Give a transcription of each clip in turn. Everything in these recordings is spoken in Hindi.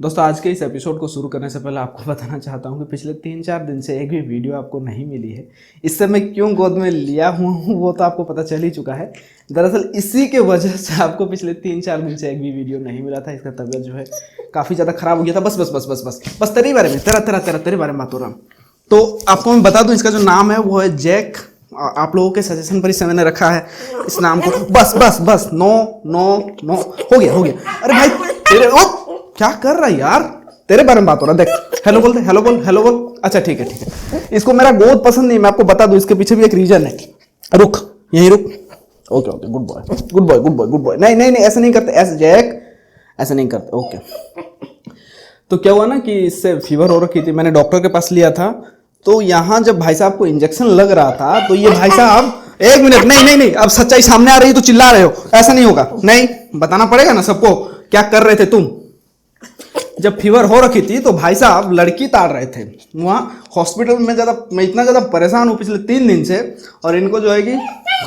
दोस्तों आज के इस एपिसोड को शुरू करने से पहले आपको बताना चाहता हूँ कि पिछले 3-4 दिन से एक भी वीडियो आपको नहीं मिली है। इससे मैं क्यों गोद में लिया हुआ हूँ वो तो आपको पता चल ही चुका है। दरअसल इसी के वजह से आपको पिछले 3-4 दिन से एक भी वीडियो नहीं मिला था। इसका तबीयत जो है काफ़ी ज़्यादा खराब हो गया था। बस बस बस बस बस बस तेरे बारे में तेरे बारे में बात हो रहा हूँ। तो आपको मैं बता दूँ, इसका जो नाम है वो है जैक। आप लोगों के सजेशन पर इस मैंने रखा है इस नाम को। बस बस बस नो नो नो हो गया। अरे भाई तेरे क्या कर रहा है यार, तेरे बारे में बात हो रहा है। देख हेलो बोल दे, हेलो बोल। अच्छा ठीक है। इसको मेरा गोद पसंद नहीं, मैं आपको बता दूं, इसके पीछे भी एक रीजन है। रुक यहीं रुक। Okay good boy. नहीं ऐसे नहीं करते, ऐसे जैक ऐसे नहीं करते। ओके तो क्या हुआ ना कि इससे फीवर हो रखी थी, मैंने डॉक्टर के पास लिया था। तो यहाँ जब भाई साहब को इंजेक्शन लग रहा था तो ये भाई साहब एक मिनट, नहीं अब सच्चाई सामने आ रही है तो चिल्ला रहे हो, ऐसा नहीं होगा। नहीं बताना पड़ेगा ना सबको क्या कर रहे थे तुम। जब फीवर हो रखी थी तो भाई साहब लड़की ताड़ रहे थे वहाँ हॉस्पिटल में। मैं इतना ज़्यादा परेशान हूँ पिछले 3 दिन से, और इनको जो है कि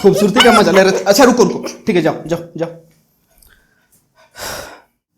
खूबसूरती का मजा ले रहे थे। अच्छा रुको ठीक है, जाओ।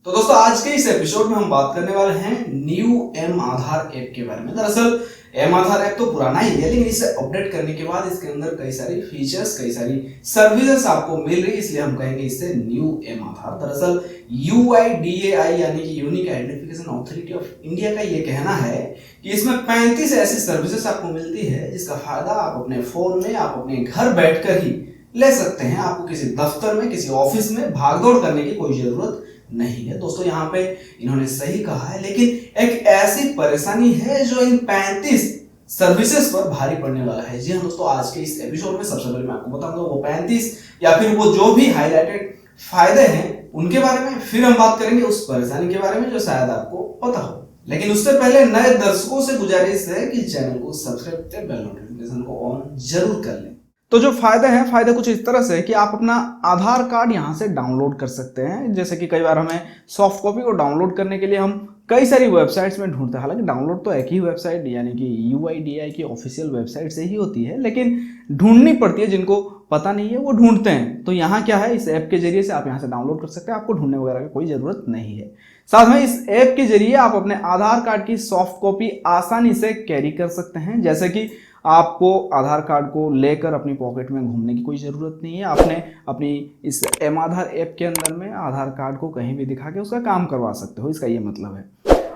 तो दोस्तों आज के इस एपिसोड में हम बात करने वाले हैं न्यू एम आधार ऐप के बारे में। दरअसल एम आधार ऐप तो पुराना ही है, लेकिन इसे अपडेट करने के बाद इसके अंदर कई सारी फीचर्स, कई सारी सर्विसेज आपको मिल रही है, इसलिए हम कहेंगे इसे न्यू एम आधार। दरअसल UIDAI यानी कि unique identification authority of India का ये कहना है कि इसमें 35 ऐसी सर्विसेज आपको मिलती है जिसका फायदा आप अपने फोन में, आप अपने घर बैठकर ही ले सकते हैं। आपको किसी दफ्तर में, किसी ऑफिस में भागदौड़ करने की कोई जरूरत नहीं है। दोस्तों यहाँ पे इन्होंने सही कहा है, लेकिन एक ऐसी परेशानी है जो इन 35 सर्विसेज पर भारी पड़ने वाला है। जी हाँ दोस्तों, आज के इस एपिसोड में सबसे पहले मैं आपको बताऊंगा वो 35 या फिर वो जो भी हाईलाइटेड फायदे हैं उनके बारे में। फिर हम बात करेंगे उस परेशानी के बारे में जो शायद आपको पता हो। लेकिन उससे पहले नए दर्शकों से गुजारिश है कि चैनल को सब्सक्राइब करके बेल नोटिफिकेशन को ऑन जरूर कर लें। तो जो फायदे हैं, फायदे कुछ इस तरह से है कि आप अपना आधार कार्ड यहाँ से डाउनलोड कर सकते हैं। जैसे कि कई बार हमें सॉफ्ट कॉपी को डाउनलोड करने के लिए हम कई सारी वेबसाइट्स में ढूंढते हैं। हालांकि डाउनलोड तो एक ही वेबसाइट यानी कि UIDAI की ऑफिशियल वेबसाइट से ही होती है, लेकिन ढूंढनी पड़ती है। जिनको पता नहीं है वो ढूंढते हैं। तो यहाँ क्या है, इस ऐप के जरिए से आप यहाँ से डाउनलोड कर सकते हैं, आपको ढूंढने वगैरह की कोई ज़रूरत नहीं है। साथ में इस ऐप के जरिए आप अपने आधार कार्ड की सॉफ्ट कॉपी आसानी से कैरी कर सकते हैं। जैसे कि आपको आधार कार्ड को लेकर अपनी पॉकेट में घूमने की कोई ज़रूरत नहीं है। आपने अपनी इस एम आधार ऐप के अंदर में आधार कार्ड को कहीं भी दिखा के उसका काम करवा सकते हो, इसका ये मतलब है।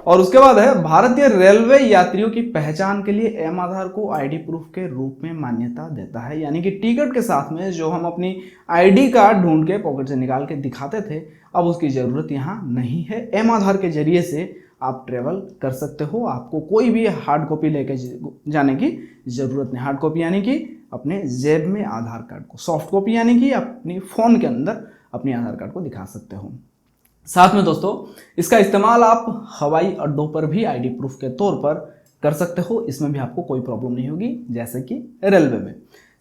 और उसके बाद है, भारतीय रेलवे यात्रियों की पहचान के लिए एम आधार को ID प्रूफ के रूप में मान्यता देता है। यानी कि टिकट के साथ में जो हम अपनी ID कार्ड ढूंढ के पॉकेट से निकाल के दिखाते थे, अब उसकी ज़रूरत यहाँ नहीं है। एम आधार के जरिए से आप ट्रेवल कर सकते हो। आपको कोई भी हार्ड कॉपी लेके जाने की ज़रूरत नहीं। हार्ड कॉपी यानी कि अपने जेब में आधार कार्ड को, सॉफ्ट कॉपी यानी कि अपनी फ़ोन के अंदर अपने आधार कार्ड को दिखा सकते हो। साथ में दोस्तों इसका इस्तेमाल आप हवाई अड्डों पर भी ID प्रूफ के तौर पर कर सकते हो। इसमें भी आपको कोई प्रॉब्लम नहीं होगी, जैसे कि रेलवे में।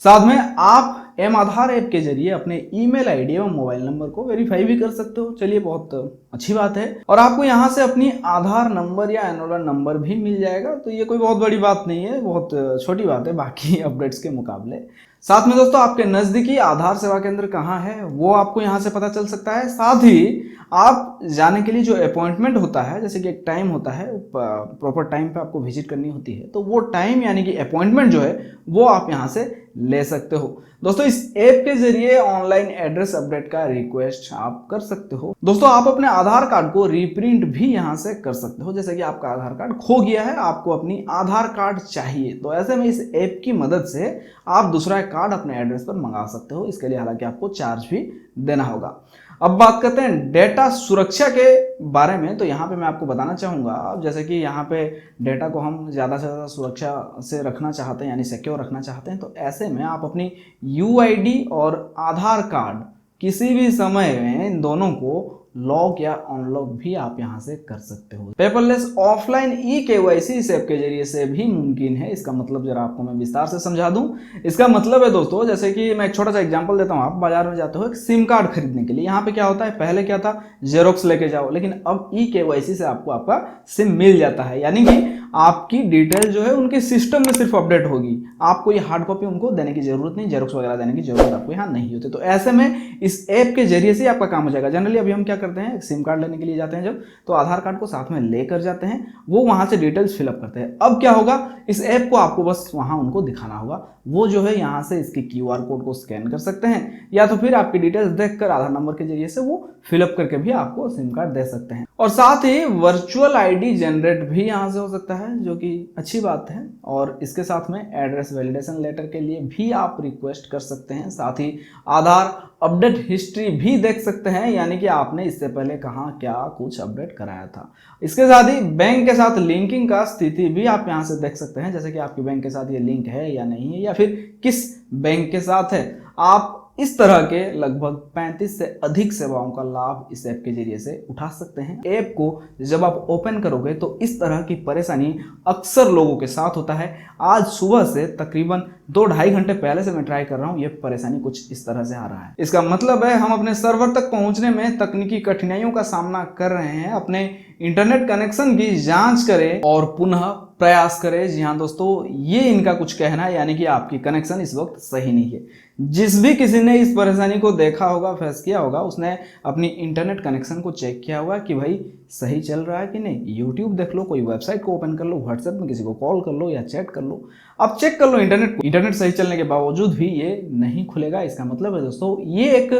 साथ में आप एम आधार ऐप के जरिए अपने ईमेल ID एवं मोबाइल नंबर को वेरीफाई भी कर सकते हो। चलिए बहुत अच्छी बात है। और आपको यहाँ से अपनी आधार नंबर या एनरोलमेंट नंबर भी मिल जाएगा। तो ये कोई बहुत बड़ी बात नहीं है, बहुत छोटी बात है बाकी अपडेट्स के मुकाबले। साथ में दोस्तों आपके नज़दीकी आधार सेवा केंद्र कहाँ है वो आपको यहाँ से पता चल सकता है। साथ ही आप जाने के लिए जो अपॉइंटमेंट होता है, जैसे कि एक टाइम होता है, प्रॉपर टाइम पे आपको विजिट करनी होती है, तो वो टाइम यानी कि अपॉइंटमेंट जो है वो आप यहाँ से ले सकते हो। दोस्तों इस ऐप के जरिए ऑनलाइन एड्रेस अपडेट का रिक्वेस्ट आप कर सकते हो। दोस्तों आप अपने आधार कार्ड को रीप्रिंट भी यहाँ से कर सकते हो। जैसे कि आपका आधार कार्ड खो गया है, आपको अपनी आधार कार्ड चाहिए, तो ऐसे में इस ऐप की मदद से आप दूसरा कार्ड अपने एड्रेस पर मंगा सकते हो। इसके लिए हालांकि आपको चार्ज भी देना होगा। अब बात करते हैं डेटा सुरक्षा के बारे में। तो यहाँ पे मैं आपको बताना चाहूँगा, जैसे कि यहाँ पे डेटा को हम ज़्यादा से ज़्यादा सुरक्षा से रखना चाहते हैं, यानी सिक्योर रखना चाहते हैं, तो ऐसे में आप अपनी UID और आधार कार्ड किसी भी समय में इन दोनों को लॉक या अनलॉक भी आप यहाँ से कर सकते हो। पेपरलेस ऑफलाइन eKYC इस ऐप के जरिए से भी मुमकिन है। इसका मतलब जरा आपको मैं विस्तार से समझा दूं। इसका मतलब है दोस्तों, जैसे कि मैं एक छोटा सा एग्जांपल देता हूँ। आप बाजार में जाते हो एक सिम कार्ड खरीदने के लिए, यहाँ पे क्या होता है, पहले क्या था, जेरोक्स लेके जाओ, लेकिन अब eKYC से आपको आपका सिम मिल जाता है। यानी कि आपकी डिटेल जो है उनके सिस्टम में सिर्फ अपडेट होगी, आपको ये हार्ड कॉपी उनको देने की जरूरत नहीं, जेरोक्स वगैरह देने की जरूरत आपको यहाँ नहीं होती। तो ऐसे में इस ऐप के जरिए से आपका काम हो जाएगा। जनरली अभी हम क्या करते हैं, सिम कार्ड लेने के लिए जाते हैं जब, तो आधार कार्ड को साथ में लेकर जाते हैं, वो वहां से डिटेल्स फिलअप करते हैं। अब क्या होगा, इस ऐप को आपको बस वहां उनको दिखाना होगा, वो जो है यहाँ से इसके QR कोड को स्कैन कर सकते हैं, या तो फिर आपकी डिटेल्स देखकर आधार नंबर के जरिए से वो फिलअप करके भी आपको सिम कार्ड दे सकते हैं। और साथ ही वर्चुअल आईडी जनरेट भी यहाँ से हो सकता है, जो कि अच्छी बात है। और इसके साथ में एड्रेस वैलिडेशन लेटर के लिए भी आप रिक्वेस्ट कर सकते हैं। साथ ही आधार अपडेट हिस्ट्री भी देख सकते हैं, यानी कि आपने इससे पहले कहाँ क्या कुछ अपडेट कराया था। इसके साथ ही बैंक के साथ लिंकिंग का स्थिति भी आप यहाँ से देख सकते हैं, जैसे कि आपके बैंक के साथ ये लिंक है या नहीं है, या फिर किस बैंक के साथ है। आप इस तरह के लगभग 35 से अधिक सेवाओं का लाभ इस ऐप के जरिए से उठा सकते हैं। ऐप को जब आप ओपन करोगे तो इस तरह की परेशानी अक्सर लोगों के साथ होता है। आज सुबह से तकरीबन 2-2.5 घंटे पहले से मैं ट्राई कर रहा हूँ, ये परेशानी कुछ इस तरह से आ रहा है। इसका मतलब है हम अपने सर्वर तक पहुंचने में तकनीकी कठिनाइयों का सामना कर रहे हैं। अपने इंटरनेट कनेक्शन की जांच करें और पुनः प्रयास करें। जी हाँ दोस्तों, ये इनका कुछ कहना है, यानी कि आपकी कनेक्शन इस वक्त सही नहीं है। जिस भी किसी ने इस परेशानी को देखा होगा, फेस किया होगा, उसने अपनी इंटरनेट कनेक्शन को चेक किया होगा कि भाई सही चल रहा है कि नहीं। यूट्यूब देख लो, कोई वेबसाइट को ओपन कर लो, व्हाट्सएप में किसी को कॉल कर लो या चैट कर लो, अब चेक कर लो इंटरनेट को। इंटरनेट सही चलने के बावजूद भी ये नहीं खुलेगा। इसका मतलब है दोस्तों, ये एक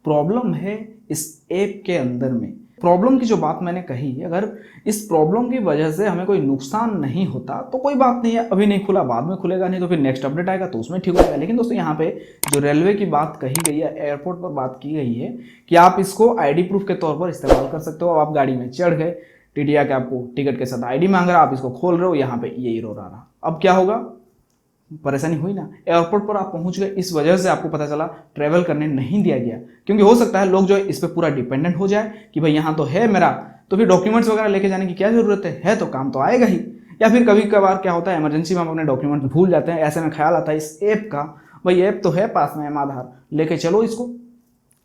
प्रॉब्लम है इस ऐप के अंदर में। प्रॉब्लम की जो बात मैंने कही, अगर इस प्रॉब्लम की वजह से हमें कोई नुकसान नहीं होता तो कोई बात नहीं है, अभी नहीं खुला, बाद में खुलेगा, नहीं तो फिर नेक्स्ट अपडेट आएगा तो उसमें ठीक हो जाएगा। लेकिन दोस्तों यहाँ पे जो रेलवे की बात कही गई है, एयरपोर्ट पर बात की गई है कि आप इसको आईडी प्रूफ के तौर पर इस्तेमाल कर सकते हो। आप गाड़ी में चढ़ गए, टीटीआर के आपको टिकट के साथ आईडी मांग रहा, आप इसको खोल रहे हो, यहाँ पे ये एरर आ रहा। अब क्या होगा, परेशानी हुई ना। एयरपोर्ट पर आप पहुंच गए, इस वजह से आपको पता चला ट्रैवल करने नहीं दिया गया, क्योंकि हो सकता है लोग जो है इस पे पूरा डिपेंडेंट हो जाए कि भाई यहाँ तो है मेरा, तो फिर डॉक्यूमेंट्स वगैरह लेके जाने की क्या जरूरत है तो काम तो आएगा ही। या फिर कभी कभार क्या होता है, इमरजेंसी में हम अपने डॉक्यूमेंट भूल जाते हैं, ऐसे में ख्याल आता है इस ऐप का, भाई ऐप तो है पास में, एम आधार लेके चलो इसको,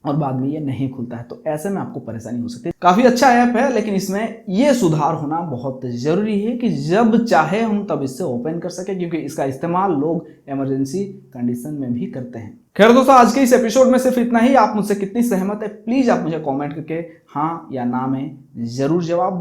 और बाद में ये नहीं खुलता है, तो ऐसे में आपको परेशानी हो सकती है। काफी अच्छा ऐप है, लेकिन इसमें ये सुधार होना बहुत जरूरी है कि जब चाहे हम तब इससे ओपन कर सके, क्योंकि इसका इस्तेमाल लोग इमरजेंसी कंडीशन में भी करते हैं। खैर दोस्तों, आज के इस एपिसोड में सिर्फ इतना ही। आप मुझसे कितनी सहमत है, प्लीज आप मुझे कॉमेंट करके हाँ या ना में जरूर जवाब दें।